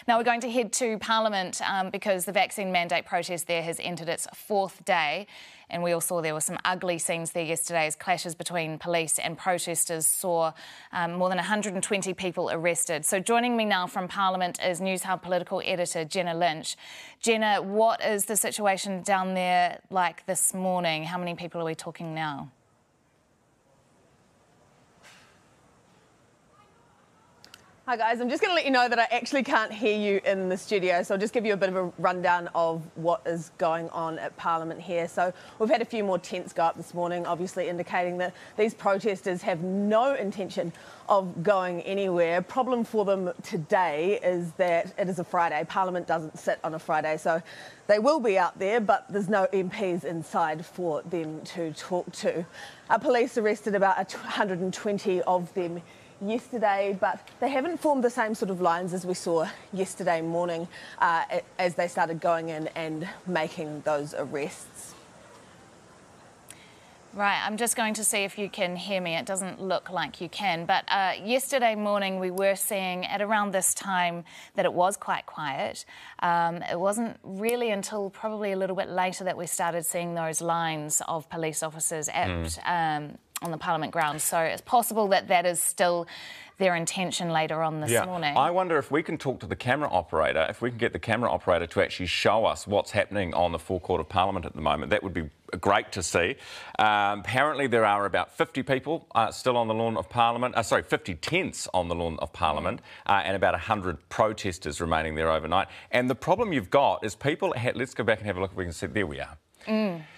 Now we're going to head to Parliament because the vaccine mandate protest there has entered its fourth day. And we all saw there were some ugly scenes there yesterday as clashes between police and protesters saw more than 120 people arrested. So joining me now from Parliament is Newshub political editor Jenna Lynch. Jenna, what is the situation down there like this morning? How many people are we talking now? Hi guys, I'm just going to let you know that I actually can't hear you in the studio, so I'll just give you a bit of a rundown of what is going on at Parliament here. So we've had a few more tents go up this morning, obviously indicating that these protesters have no intention of going anywhere. Problem for them today is that it is a Friday. Parliament doesn't sit on a Friday, so they will be out there, but there's no MPs inside for them to talk to. Police arrested about 120 of them yesterday, but they haven't formed the same sort of lines as we saw yesterday morning as they started going in and making those arrests. Right, I'm just going to see if you can hear me. It doesn't look like you can, but yesterday morning we were seeing at around this time that it was quite quiet. It wasn't really until probably a little bit later that we started seeing those lines of police officers at on the Parliament grounds. So it's possible that that is still their intention later on this morning. I wonder if we can talk to the camera operator, if we can get the camera operator to actually show us what's happening on the forecourt of Parliament at the moment. That would be great to see. Apparently there are about 50 people still on the lawn of Parliament, 50 tents on the lawn of Parliament, and about 100 protesters remaining there overnight. And the problem you've got is people, let's go back and have a look if we can see, there we are.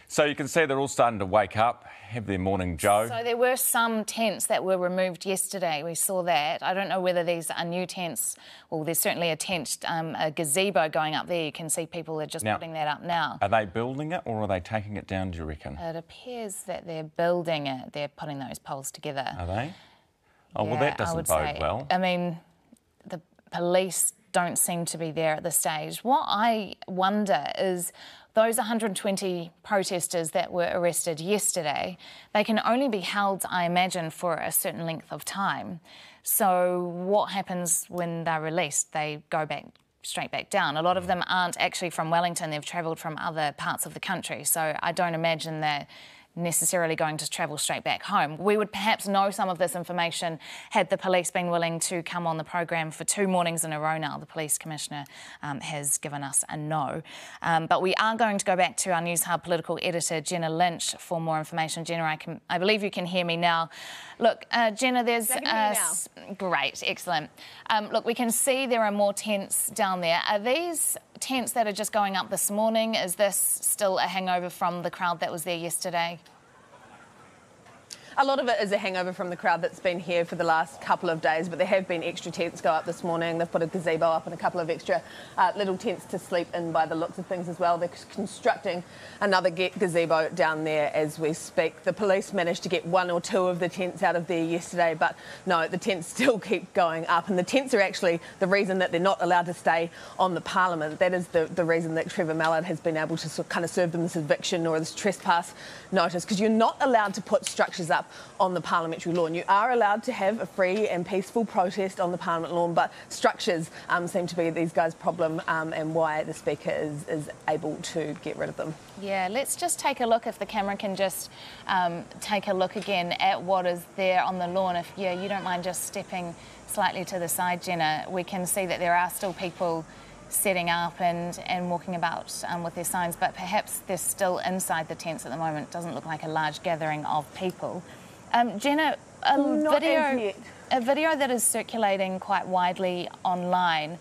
So you can see they're all starting to wake up, have their morning joe. So there were some tents that were removed yesterday. We saw that. I don't know whether these are new tents. Well, there's certainly a tent, a gazebo going up there. You can see people are just putting that up now. Are they building it or are they taking it down, do you reckon? It appears that they're building it. They're putting those poles together. Are they? Oh, well, that doesn't bode well. I mean, the police don't seem to be there at this stage. What I wonder is those 120 protesters that were arrested yesterday, they can only be held, I imagine, for a certain length of time. So what happens when they're released? They go back straight back down. A lot of them aren't actually from Wellington. They've travelled from other parts of the country. So I don't imagine they're necessarily going to travel straight back home. We would perhaps know some of this information had the police been willing to come on the program for 2 mornings in a row now. The Police Commissioner has given us a no. But we are going to go back to our Newshub political editor, Jenna Lynch, for more information. Jenna, I believe you can hear me now. Look, Jenna, there's... Great, excellent. Look, we can see there are more tents down there. Are these tents that are just going up this morning? Is this still a hangover from the crowd that was there yesterday? A lot of it is a hangover from the crowd that's been here for the last couple of days, but there have been extra tents go up this morning. They've put a gazebo up and a couple of extra little tents to sleep in by the looks of things as well. They're constructing another gazebo down there as we speak. The police managed to get 1 or 2 of the tents out of there yesterday, but no, the tents still keep going up. And the tents are actually the reason that they're not allowed to stay on the Parliament. That is the reason that Trevor Mallard has been able to kind of serve them this eviction or this trespass notice, because you're not allowed to put structures up on the parliamentary lawn. You are allowed to have a free and peaceful protest on the Parliament lawn, but structures seem to be these guys' problem and why the Speaker is able to get rid of them. Yeah, let's just take a look, if the camera can just take a look again at what is there on the lawn. If you don't mind just stepping slightly to the side, Jenna, we can see that there are still people setting up and walking about with their signs, but perhaps they're still inside the tents at the moment. It doesn't look like a large gathering of people. Jenna, a video that is circulating quite widely online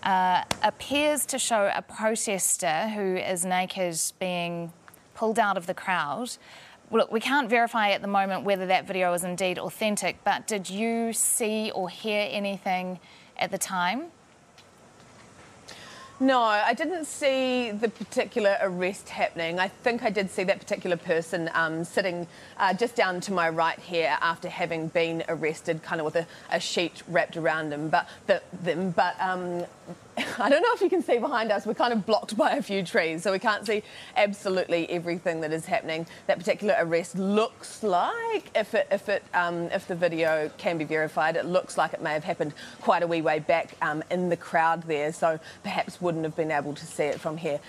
appears to show a protester who is naked being pulled out of the crowd. Look, we can't verify at the moment whether that video is indeed authentic, but did you see or hear anything at the time? No, I didn't see the particular arrest happening. I think I did see that particular person sitting just down to my right here after having been arrested, kind of with a sheet wrapped around him. But I don't know if you can see behind us, we're kind of blocked by a few trees, so we can't see absolutely everything that is happening. That particular arrest looks like, if the video can be verified, it looks like it may have happened quite a wee way back in the crowd there, so perhaps wouldn't have been able to see it from here.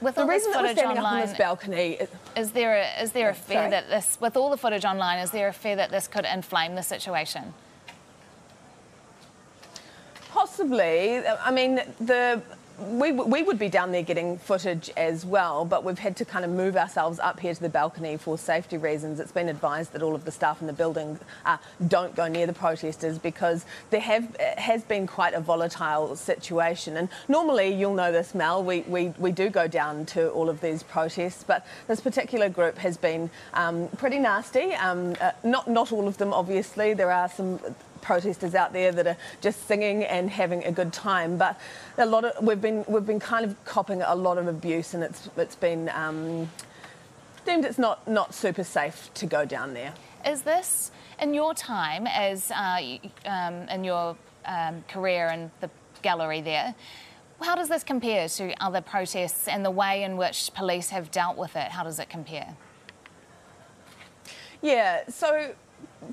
With the reason that we're standing online, up on this balcony... Is there a fear that this, with all the footage online, is there a fear that this could inflame the situation? Possibly. I mean, we would be down there getting footage as well, but we've had to kind of move ourselves up here to the balcony for safety reasons. It's been advised that all of the staff in the building don't go near the protesters because there has been quite a volatile situation. And normally, you'll know this, Mel, we do go down to all of these protests, but this particular group has been pretty nasty. Not all of them, obviously. There are some protesters out there that are just singing and having a good time, but we've been kind of copping a lot of abuse, and it's been deemed it's not super safe to go down there. Is this, in your time as in your career in the gallery there, how does this compare to other protests and the way in which police have dealt with it? How does it compare? Yeah, so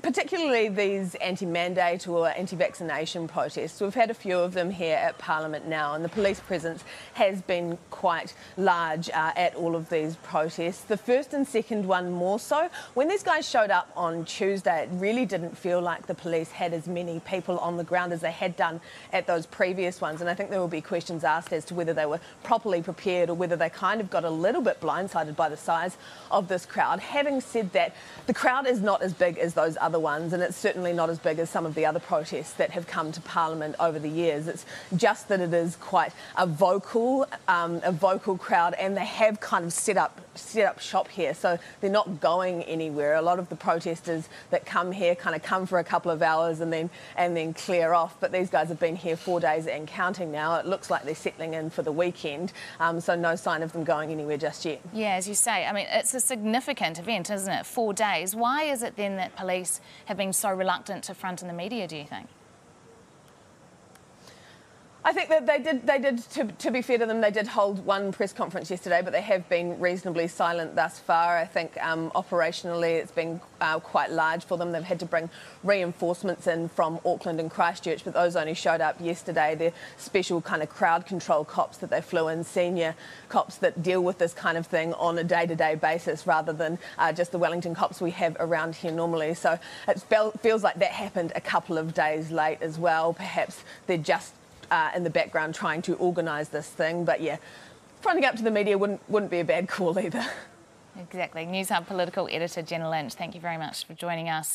particularly these anti-mandate or anti-vaccination protests. We've had a few of them here at Parliament now, and the police presence has been quite large at all of these protests. The first and second one more so. When these guys showed up on Tuesday, it really didn't feel like the police had as many people on the ground as they had done at those previous ones, and I think there will be questions asked as to whether they were properly prepared or whether they kind of got a little bit blindsided by the size of this crowd. Having said that, the crowd is not as big as those other ones, and it's certainly not as big as some of the other protests that have come to Parliament over the years. It's just that it is quite a vocal crowd, and they have kind of set up shop here, so they're not going anywhere. A lot of the protesters that come here kind of come for a couple of hours and then clear off, but these guys have been here 4 days and counting now. It looks like they're settling in for the weekend, so no sign of them going anywhere just yet. Yeah, as you say, I mean, it's a significant event, isn't it? 4 days. Why is it then that police have been so reluctant to front in the media, do you think? I think that they did, to be fair to them, they did hold one press conference yesterday, but they have been reasonably silent thus far. I think operationally it's been quite large for them. They've had to bring reinforcements in from Auckland and Christchurch, but those only showed up yesterday. They're special kind of crowd control cops that they flew in, senior cops that deal with this kind of thing on a day-to-day basis rather than just the Wellington cops we have around here normally. So it feels like that happened a couple of days late as well. Perhaps they're just in the background trying to organise this thing, but yeah, fronting up to the media wouldn't be a bad call either. Exactly. News Hub political editor Jenna Lynch, thank you very much for joining us.